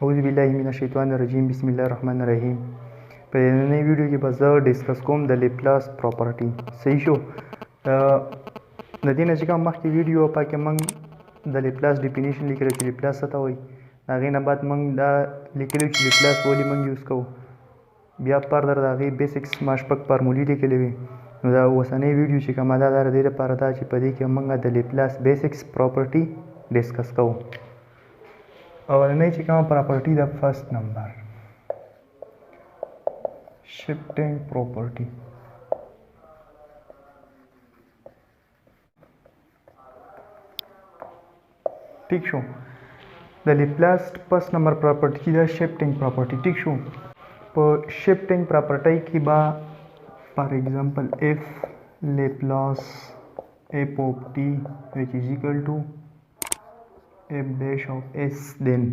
اعوذ بالله من الشیطان الرجیم بسم الله الرحمن الرحیم. په نننۍ ویډیو کې به زه ډسکس کوم د لیپلاس پراپرټي. صحیح شو. د دې نه چې کوم مخکې ویډیو په کې موږ د لیپلاس ډیفینیشن لیکلو چې لیپلاس څه ته وایي، د هغې نه بعد موږ دا لیکلو چې لیپلاس ولې موږ یوز کوو، بیا فردر د هغې بیسکس ما شپږ فارمولې لیکلې وي. نو دا اوسنۍ ویډیو چې کومه ده دا د دې لپاره ده چې په دې کې موږ د لیپلاس بیسکس پراپرټي ډسکس کوو. اولنۍ چې کومه پراپرټي ده فرست نمبر shifting property. ٹھیک شو. د لیپلاس فرست نمبر پراپرټي ده shifting property. ٹھیک شو. په shifting property کې به for example if Laplace f of t which is equal to f dash of s, then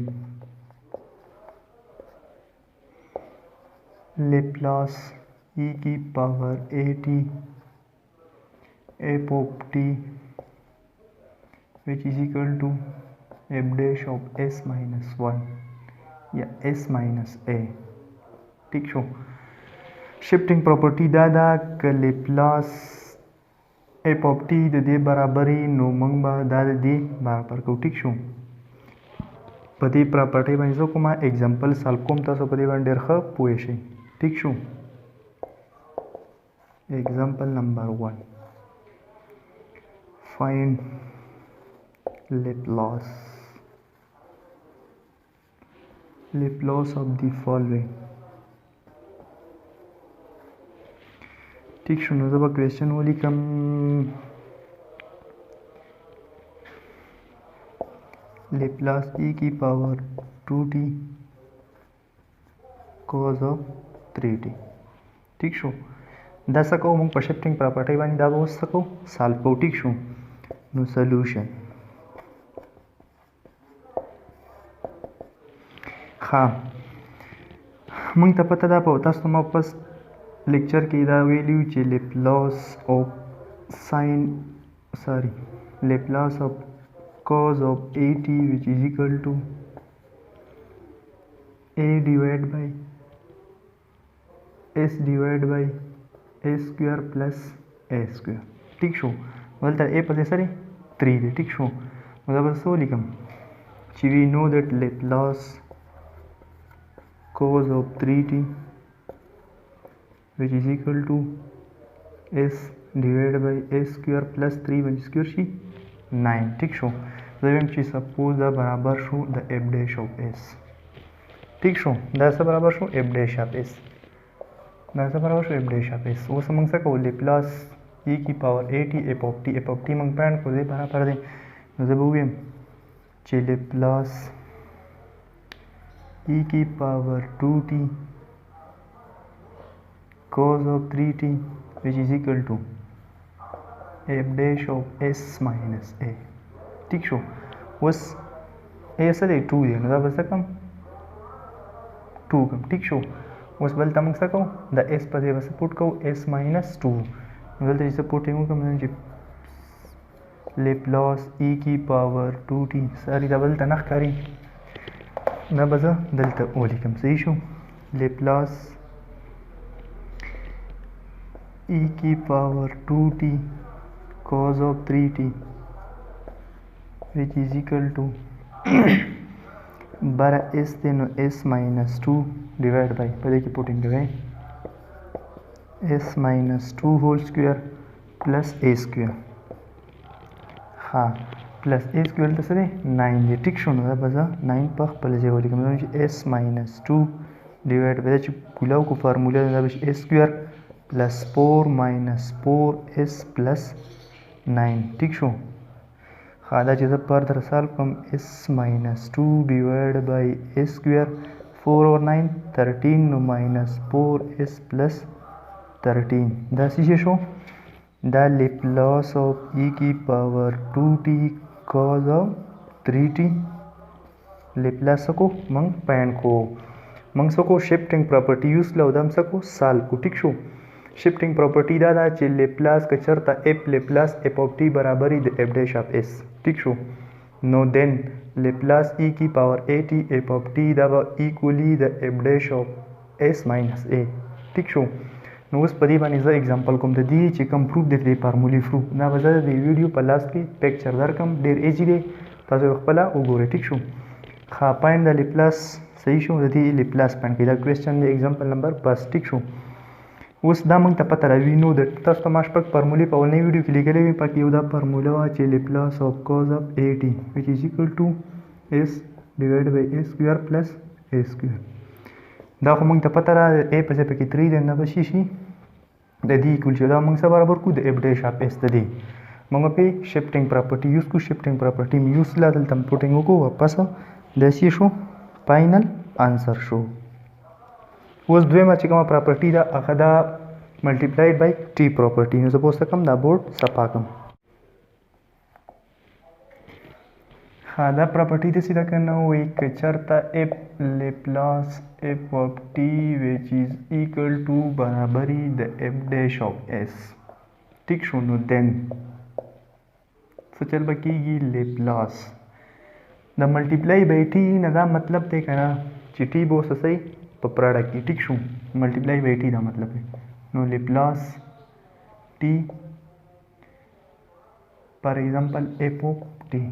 Laplace e की power at f of t which is equal to f dash of s minus 1 या s minus a. ठीक शो. Shifting property دا ک لیپلاس f of t د دې برابرې نو موږ به دا د دې برابر کوو. ټیک شو. په دې پراپرټۍ باندې زه کومه اگزامپل سالو کوم، تاسو په دې باندې ډېر ښه پوه شئ. ټیک شو. اگزامپل نمبر 1 find Laplace of the following. ٹھیک شو. نو زه به کوېسچن ولیکم. لیپلاس ای کی پاور 2t cos of 3t. ٹھیک شو. دا څه کوو موږ په شفټینګ پراپرټۍ باندې دا به اوس څه کوو سالو کوو. ټیک شو. نو سلوشن ښه موږ ته پته ده، په تاسو ته ما پس لیکچر کې دا ویلیو چې لیپلاس of cos of at which is equal to a divided by s divided by a square plus a square. ٹھیک شو. دلته a په ځای سره 3 دی. ټیک شو. نو دا به څه ولیکم چې we know that Laplace cos of 3t which is equal to s divided by a square plus 3 باندې square شي 9. ٹھیک شو. زه وایم چې سپوز دا برابر شو د f dash of s. ٹھیک شو. دا څه برابر شو f dash of s. دا څه برابر شو f dash of s. اوس موږ څه کوو لیپلاس e کی پاور at f of t موږ پاین کو دې برابر دی. نو زه به ووایم چې لیپلاس e کی پاور 2t cos of 3t which is equal to f dash of s minus a. ٹھیک شو. اوس a څه دی 2 دی. نو دا به څه کم 2 کم. ٹھیک شو. اوس بلته موږ څه کوو د s په ځای به څه پوټ کوو s minus 2. نو دلته چې څه پوټینګ وکړم چې لیپلاس e کی پاور 2t ساري دا بلته نه ښکاري، دا به زه دلته ولیکم. صحیح شو. لیپلاس e کی پاور 2t cos of 3t which is equal to بارا s دی نو s minus 2 divided by په دې کې پوټینګ کوي s minus 2 whole square plus a square. ها plus a square ته څه دی 9 دی. ټیک شو. نو دا به زه 9 په خپل ځای ولیکم چې s minus 2 divided by دا چې کولاو کو فارموله ده دا به a square plus 4 minus 4s plus 9. ٹھیک شو. ها دا چې زه فردر سالو کوم s minus 2 divided by a square 4 over 9 13 نو minus 4s plus 13 دا څه شو دا لیپلاس of e کی پاور 2t cos of 3t لیپلاس کو موږ پاین کو موږ څه کو شفټینګ پراپرټي یوز کړو دا هم څه کو سالو کو. ټیک شو. شفټینګ پراپرټي دا ده چې لیپلاس که چېرته f لیپلاس f of t برابري د f dash of s. ٹھیک شو. نو دین لیپلاس ای کی پاور اے ټي اف اف ټي دا به ایکولی د اف ډیش اف اس ماینس اے. ټیک شو. نو اوس په دې باندې زه اگزامپل کوم د دې چې کوم پروف دی د فارمولې پروف دا به زه د ویډیو په لاس کې پکچر درکم. ډېر ایزي دی تاسو خپله وګورئ. ټیک شو. ښه پاینډ د لیپلاس صحیح شو. د دې لیپلاس پاینډ کې دا کوېسچن دی اگزامپل نمبر 5. ټیک شو. اوس دا موږ ته پته راوي نو د تاسو ته ما شپږ فارمولې په اولنۍ ویډیو کې لیکلې وې. پکې یو دا فارموله وه چې لیپلاس اف کاز اف اے ټي وچ از ایکول ټو اس ډیوایډ بای اے سکویر پلس اے سکویر. دا خو موږ ته پته را اے په ځای پکې 3 دی نه به شي د دې ایکول شي دا موږ څه برابر کړو د اف ډیش اف اس د دې موږ په شفټینګ پراپرټي یوز کړو. شفټینګ پراپرټي مې یوز کړله دلته پوټینګ وکړو واپس داسې شو فاینل آنسر شو. اوس دویمه چې کومه پراپرټي ده هغه دا ملټیپلایډ بای ټي پراپرټي. نو زه به اوس څه کوم دا بورډ صفا کړم. ها دا پراپرټي داسې ده که نه وایي که چېرته اف لیپلاس اف اف ټي وچ از ایکول ټو برابري د اف ډیش اف اس. ټیک شو. نو دین څه چل به کېږي لیپلاس د ملټیپلای بای ټي نه دا مطلب دی که نه چې ټي به اوس صحیح په پراډکټ کې. ټیک شو. ملټیپلای بای ټي دا مطلب دی. نو لیپلاس ټي فار ایگزامپل اف اف ټي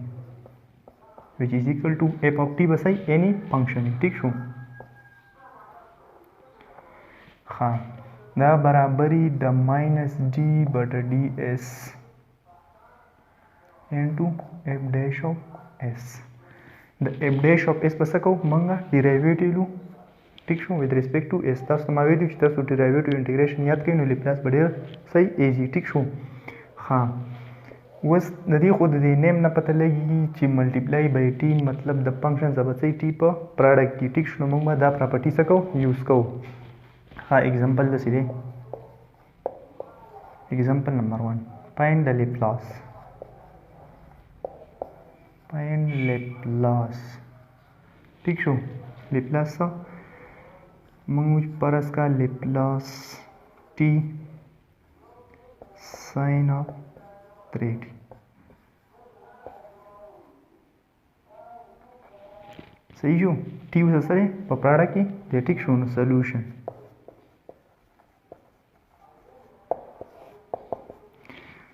which is equal to f of t بس any function. ٹھیک شو. ها دا برابری د ماینس डी بٹا D s into f dash of s. د f dash of s پس کو منګه ډیرایویټیو لو. ٹھیک شو. with respect to s تاسو ما ویلو چې تاسو ډیرایویټیو انټیګریشن یاد کړئ نو لیپلاس به ډیر صحیح ایزي. ٹھیک شو. ها اوس د دې خو د دې نیم نه پته لګي چې ملټیپلای بای ټي مطلب د فنکشن زبر صحیح ټي په پراډکټ کې. ټیک شو. موږ به دا پراپرټي څه کوو یوز کوو. ها اگزامپل داسې دی. اگزامپل نمبر 1 فایند د لیپلاس. فایند لیپلاس. ٹھیک شو. لیپلاس څه موږ پرس کا لیپلاس T sign of 3t. صحیح شو. टी اوس سره په پراډکټ کې د ټیک شو. نو سولوشن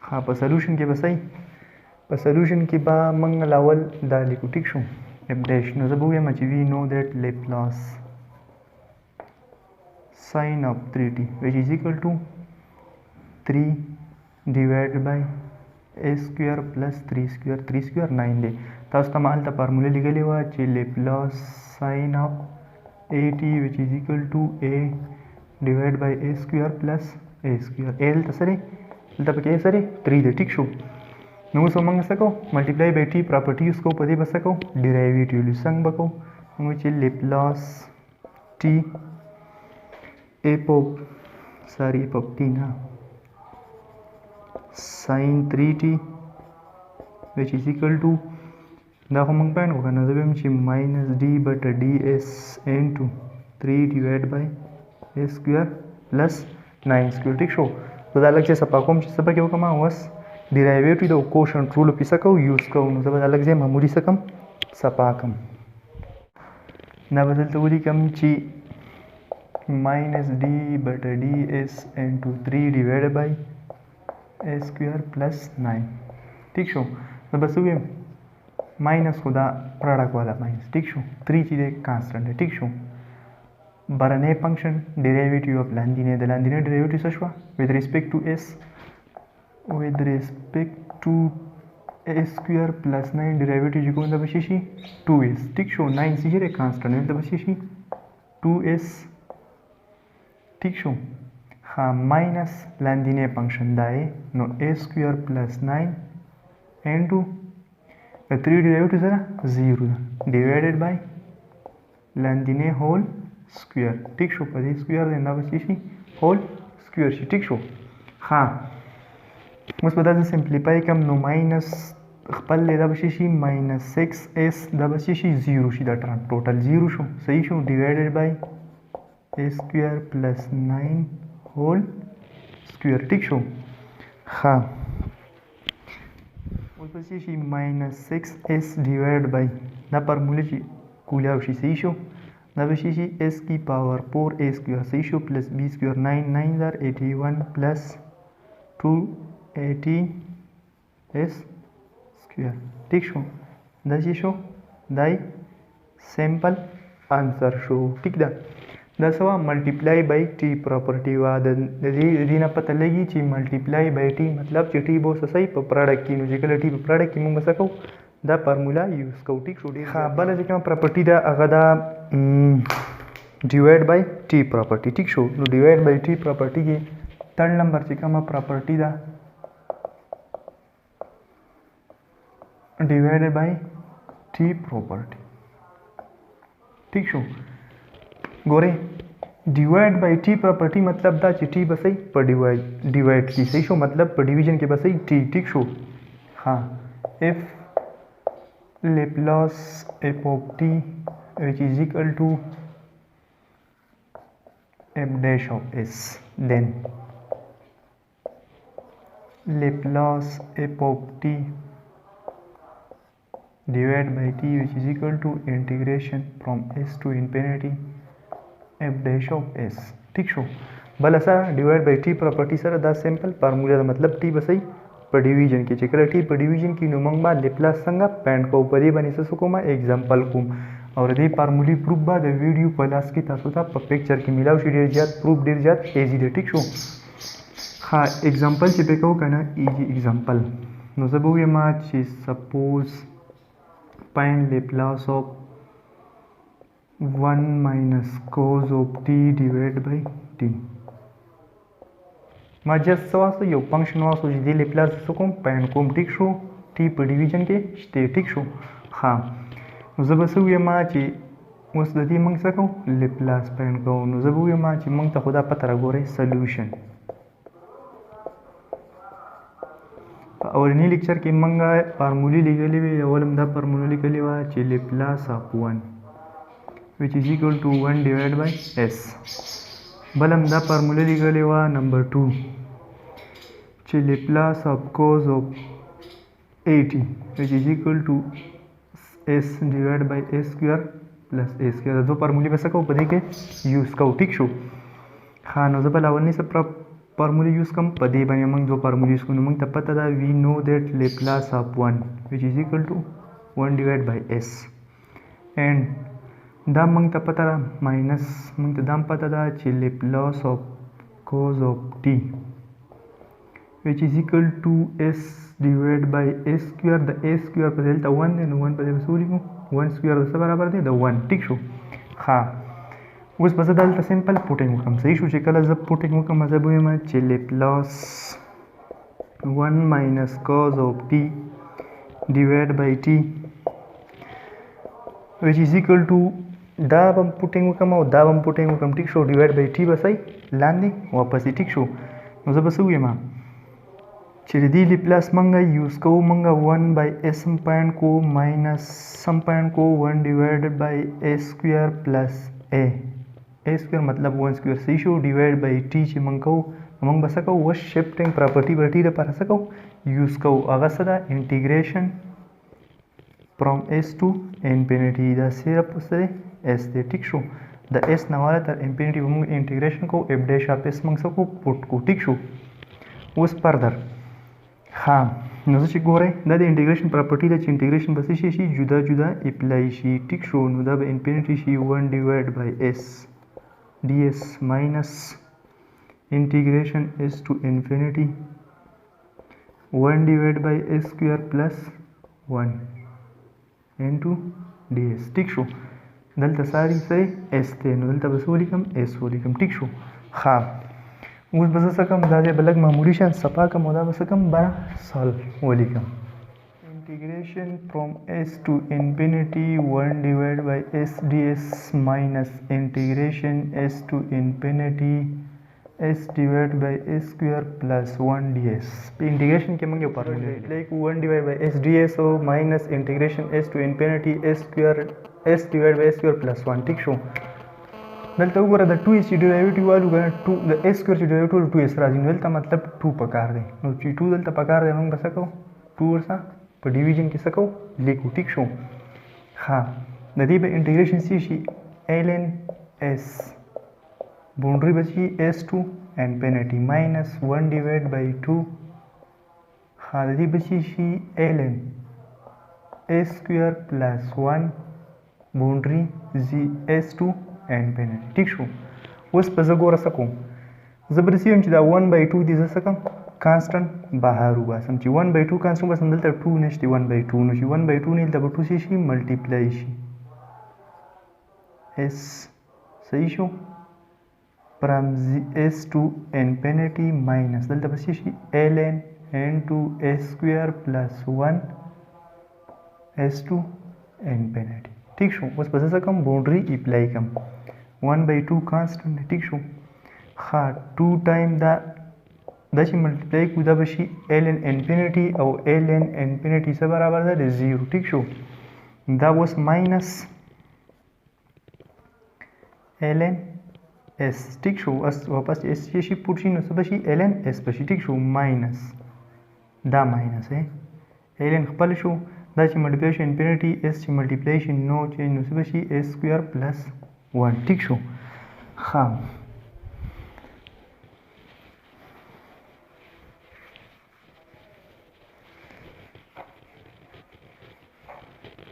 ها په سولوشن کې به صحیح په سولوشن کې به موږ لاول دا لیکو. ټیک شو. اف ډیش نو زه به ووایم چې وی نو دیټ لیپلاس sin of 3t which is equal to 3 divided by a square plus 3 square 3 square 9 دی. تاسو ته ما هلته فارموله لیکلې وه چې لیپلاس sin of at which is equal to a divided by a square plus a square. a دلته سره دلته پکې سره 3 دی. ټیک شو. نو اوس موږ څه کوو ملټیپلای بای ټي پراپرټي یوز کوو. په دې به څه کوو ډیرایویټیو څنګه به کوو موږ چې لیپلاس ټي f of t ना sin 3t which is equal to دا خو موږ پاین وکنه زه ویم چې ماینس डी بټا D s into 3 divided by a square plus 9 square. ٹھیک شو. زه دا لږ چې صفا کوم چې څه پکې وکړم اوس ډیرایویټیو د کوشنټ رول په څه کوو یوز کوو. نو زه به دا لږ ځای معمولي څه کم صفا کم. دا به دلته ولیکم چې minus d بٹا D s into 3 divided by a square plus 9. ٹھیک شو. نو بس ویم ماینس خو دا پراډکټ والا ماینس. ٹھیک شو. 3 چې دی کانسټنټ دی. ټیک شو. برنی فنکشن ډیرایویټیو اف لاندینه د لاندینه ډیرایویټیو څه شوه with respect to s with respect to a square plus 9 ډیرایویټیو چې کوم د بشي شي 2s. ټیک شو. 9 چې دی کانسټنټ د بشي شي 2s. ٹھیک شو. ها ماینس لاندینه فنکشن دای نو a square plus 9 into the 3 derivative سره 0 divided by لاندینه هول سکویر. ٹھیک شو. په دې سکویر د نه بچی شي هول سکویر شي. ٹھیک شو. ها اوس په دا سمپلیفای کوم نو ماینس خپل دا بچی شي ماینس 6s دا بچی شي 0 شي دا ټرم ټوټل 0 شو. صحیح شو. divided by a square plus 9 whole square. ٹھیک شو. ها اوس به شي ماینس 6s ډیوایډ بای دا فارموله چې کولاو شي صحیح شو دا به شي s کی پاور 4a سکویر صحیح شو پلس b سکویر 9 9 در 81 پلس 280s سکویر ٹھیک شو دا چې شو دای سیمپل آنسر شو ٹھیک ده دا سوا ملټیپلای بای ټی پراپرټي وا د دې نه پته لګي چې ملټیپلای بای ټی مطلب چې ټی بو صحیح په پروډکټ کې نو چې کله ټی په پروډکټ کې موږ څه کوو دا فارمولا یوز کوو ټیک شو ډیر ښه بل چې کوم پراپرټي دا هغه دا ډیوایډ بای ټی پراپرټي ټیک شو نو ډیوایډ بای ټی پراپرټي کې تھرڈ نمبر چې کومه پراپرټي دا ډیوایډ بای ټی پراپرټي ٹھیک شو ګوره ډیوایډ بای ټی پراپرټي مطلب دا چې ټی بسې په ډیوایډ کې صحیح شو مطلب په ډیویژن کې بسې ټی ټیک شو ها اف Laplace f of t which is equal to f dash of s then Laplace f of t divided by t which is equal to integration from s to infinity f dash of s ठीक शो बल असा divide by T property sir दा simple formula दा मतलब टी बसई पर डिवीजन की चेकला टी पर डिवीजन की नुमंग बा लेप्लास संगा पैंट को ऊपर ही बनी सको मा एग्जांपल कुम और दे फार्मूली प्रूफ बा द वीडियो क्लास की तासो ता पिक्चर की मिलाव शी डेर जात प्रूफ डेर जात इजी दे ठीक शो हां एग्जांपल से पे को कना इजी एग्जांपल नो सबो ये मा ची suppose find Laplace of 1 minus cos of t divided by t ما जस्ट वास्ते यो फंक्शन वास्ते जी दे लेप्लास सकोम पैन कोम ठीक शो t पर डिवीजन के शते ठीक शो हां जबसु ये मा ची उस ददी मंग सको लेप्लास पैन को नो जबु ये मा ची मंग त खुदा पता गोरे सॉल्यूशन और नी लेक्चर के मंगा फार्मूला लिखली वे अवलम दा फार्मूला लिखली वा ची Laplace of 1 which is equal to 1 divided by s बलम दा फार्मूला लिखले वा नंबर 2 चे Laplace of cos of 80 which is equal to s divided by a square plus a square दो फार्मूले बस को पदे के यूज का ठीक शो हां नो जब लावनी से फार्मूला यूज कम पदे बने मंग दो फार्मूला यूज को मंग तब पता दा we know that Laplace of 1 which is equal to 1 divided by s and दा मंग त पता माइनस मंग त दाम पता दा ची Laplace of cos of t which is equal to s divided by a square the a square पर delta 1 and 1 पर वसूली को 1 square से बराबर दे द 1 ठीक शो हां उस बस डालता सिंपल पुटिंग कम सही शो कल जब पुटिंग कम मतलब में ची लेप्लास 1 minus cos of t divided by t which is equal to दा बम पुटिंग कम और दा बम पुटिंग कम ठीक शो डिवाइड बाय टी बसई लाने वापस ठीक शो नो जब बसु येमा चिरदी लेप्लास मंगा यूज को मंगा 1 बाय s सम पॉइंट को माइनस सम पॉइंट को 1 divided by a square plus a square मतलब 1 स्क्वायर सी शो डिवाइड बाय t ची मंगो मंग बसको वो शिफ्टिंग प्रॉपर्टी बटी रे पर सको यूज को अगर सदा integration from s to infinity दा सिर्फ से s दे ठीक शो द s नवाला तर इंफिनिटी हम इंटीग्रेशन को f डैश ऑफ s मंग सको पुट को ठीक शो उस फर्दर हां नो से गोरे the integration property the integration बस शी जुदा जुदा अप्लाई शी ठीक show know the infinity she 1 divide by s ds minus integration s to infinity 1 divide by a square plus 1 into ds ठीक शो दलता सारी से s थे नो दलता बसोली कम s वोली कम ठीक शो हां उस बस सकम दादे बलग मामूली शान सपा का मोदा बस कम बड़ा सॉल्व वोली कम integration from s to infinity 1 divided by s ds minus integration s to infinity s divided by a square plus 1 ds integration के मंगे formula like 1 divided by s ds or minus integration s to infinity s divided by a square plus 1 ठीक शो दलता ऊपर the 2s derivative वालू का 2 the s square derivative 2s राजी दलता मतलब 2 पकार दे नो 2 दलता पकार दे हम बस को 2 वर्षा په ډیویژن کې څه کوو لیکو ټیک شو ها د دې به انټیګریشن شي ln s باونډري به شي s2 انفینټي ماینس 1 ډیوایډ بای 2 ها د دې به شي ln s سکویر پلس 1 باونډري s2 انفینټي ټیک شو اوس په زه ګوره څه کوم زه به رسیم چې دا 1 بای 2 دې زه څه کوم کانسټنټ بهر وباسم چې 1 بای 2 کانسټنټ وباسم دلته 2 نشته 1 بای 2 نو چې 1 بای 2 نه دلته به 2 شي ملټیپلای شي s صحیح شو from s to infinity minus دلته به شي ln into s square plus 1 s to infinity ٹھیک شو اوس په څه کوم باونډري اپلای کوم 1 by 2 کانسټنټ ٹھیک شو ها 2 ټایم دا چې ملټیپلای کو دا به شي ln انفینټي او ln انفینټي سره برابر ده 0 ٹھیک شو دا اوس ماینس ln s ٹھیک شو اوس واپس s شي پوت شي نو څه به شي ln s به شي ټیک شو ماینس دا ماینس ln خپل شو دا چې ملټیپلای شي انفینټي s چې ملټیپلای شي نو چینج نو څه به شي s سکویر پلس 1 ٹھیک شو ها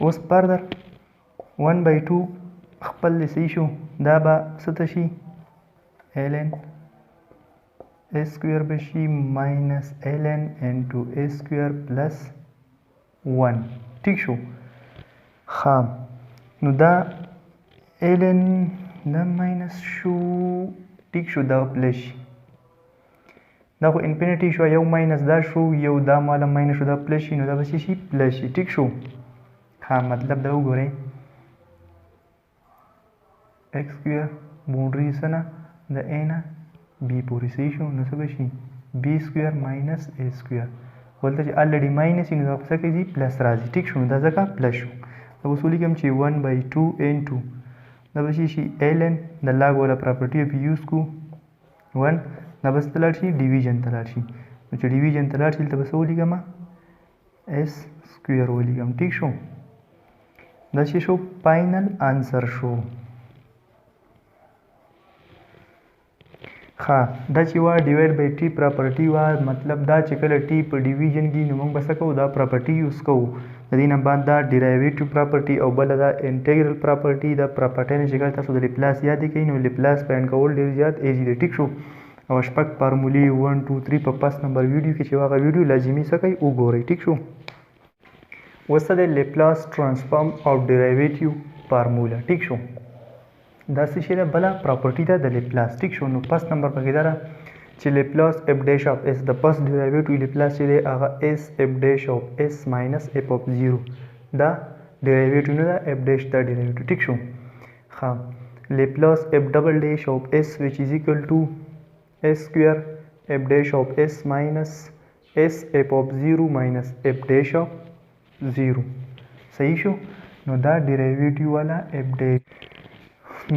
اوس فردر 1 by 2 خپل لسی شو دا به څه ته شي ln s سکویر به شي ماینس ln انټو s سکویر پلس 1 ٹھیک شو ها نو دا ln دا ماینس شو ټیک شو دا پلس شي دا خو انفینټي شو یو ماینس دا شو یو دا مالا ماینس شو دا پلس شي نو دا به شي پلس شي ټیک شو ها مطلب دا وګورئ x سکویر باونډري سره د a نه b پورې صحیح شو نو څه به شي b سکویر ماینس a سکویر ولته چې الریډي ماینس نو دا څه کوي پلس راځي ټیک شو دا ځکه پلس شو دا اوس ولیکم چې 1 by 2 into دا به شي ln د لاګ ولا پراپرټي اف یوز کو 1 دا بس تلل شي ډیویژن تلل شي نو چې ډیویژن تلل شي ته بس ولیکم s سکویر ولیکم ټیک شو دا شو فائنل آنسر شو ها دا چې وا ډیوایډ بای ټی پراپرټي وا مطلب دا چې کله ټی په ډیویژن کې نو موږ بس کوو دا پراپرټي یوز کوو د دې نه بعد دا ډیرایویټیو پراپرټي او بل دا انټیګرل پراپرټي دا پراپرټي نه چې کله تاسو د لپلاس یاد کړئ نو لپلاس پاین کول ډیر زیات ایزي دی ټیک شو او شپږ فارمولې 1 2 3 په 5 نمبر ویډیو کې چې هغه ویډیو لازمي سکه وګورئ ټیک شو وسه د لپلاس ترانسفارم او ډیرایویټیو فارمولا ټیک شو دا څه شی ده بل پراپرټي ده د لپلاس ټیک شو نو 5 نمبر پکې ده چې لپلاس اف ډیش اف اس د پس ډیرایویټیو لپلاس چې دی هغه اس اف ډیش اف اس ماینس اف اف 0 دا ډیرایویټیو نه ده اف ډیش دا ډیرایویټیو ټیک شو ها لپلاس اف ډبل ډیش اف اس which is equal to s square f dash of s minus s f of 0 minus f dash of 0 صحیح شو نو دا ډیرایویټیو والا f dash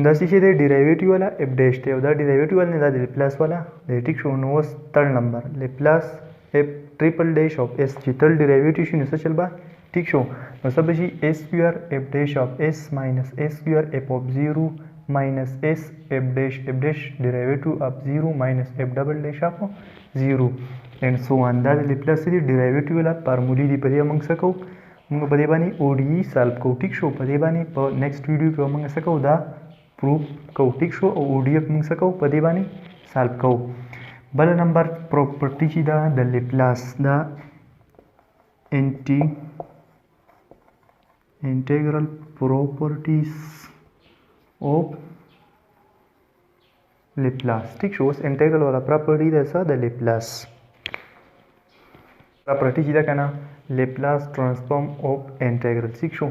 دا څه دی ډیرایویټیو والا f dash دی او دا ډیرایویټیو والا نه دا لپلاس والا دی ټیک شو نو اوس تر نمبر لپلاس f triple dash of s چې تل ډیرایویټیو شي نو څه چل با ټیک شو نو څه به شي s square f dash of s minus s square f of 0 minus s f dash derivative of 0 minus f double dash of 0 and so on دا د لپلاس دی ډیرایویټیو والا فارمولې دی په دې موږ څه کوو موږ په دې باندې ODE سالو کوو ټیک شو په دې باندې په نیکسټ ویډیو کې موږ څه کوو دا پروف کوو ټیک شو او ODF موږ څه کوو په دې باندې سالو کوو بل نمبر پراپرټي چې دا د لپلاس دا integral properties of لپلاس ٹھیک شو اوس انټیګرل والا پراپرټي ده څه د لپلاس پراپرټي چې ده کنه لپلاس ترانسفارم اف انټیګرل ٹھیک شو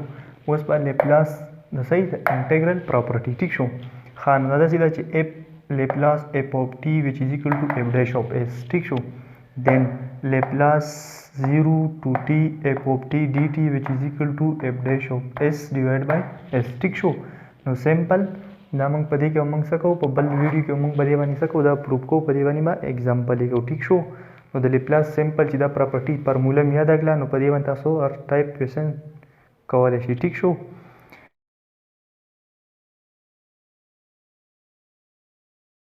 اوس په لپلاس د صحیح د انټیګرل پراپرټي ټیک شو خان دا چې اف لپلاس اف اف T which is equal to f dash of s ٹھیک شو then لپلاس 0 to t f of t dt which is equal to f dash of s divided by s ټیک شو نو سمپل دا موږ په دې کې موږ څه کوو په بل ویډیو کې موږ په دې باندې څه کوو دا پروف کوو په دې باندې ما اگزامپل لیکو ټیک شو نو د لیپلاس سمپل چې دا پراپرټي فارموله مې یاد کړه نو په دې باندې تاسو هر ټایپ کوېسچن کولی شئ ټیک شو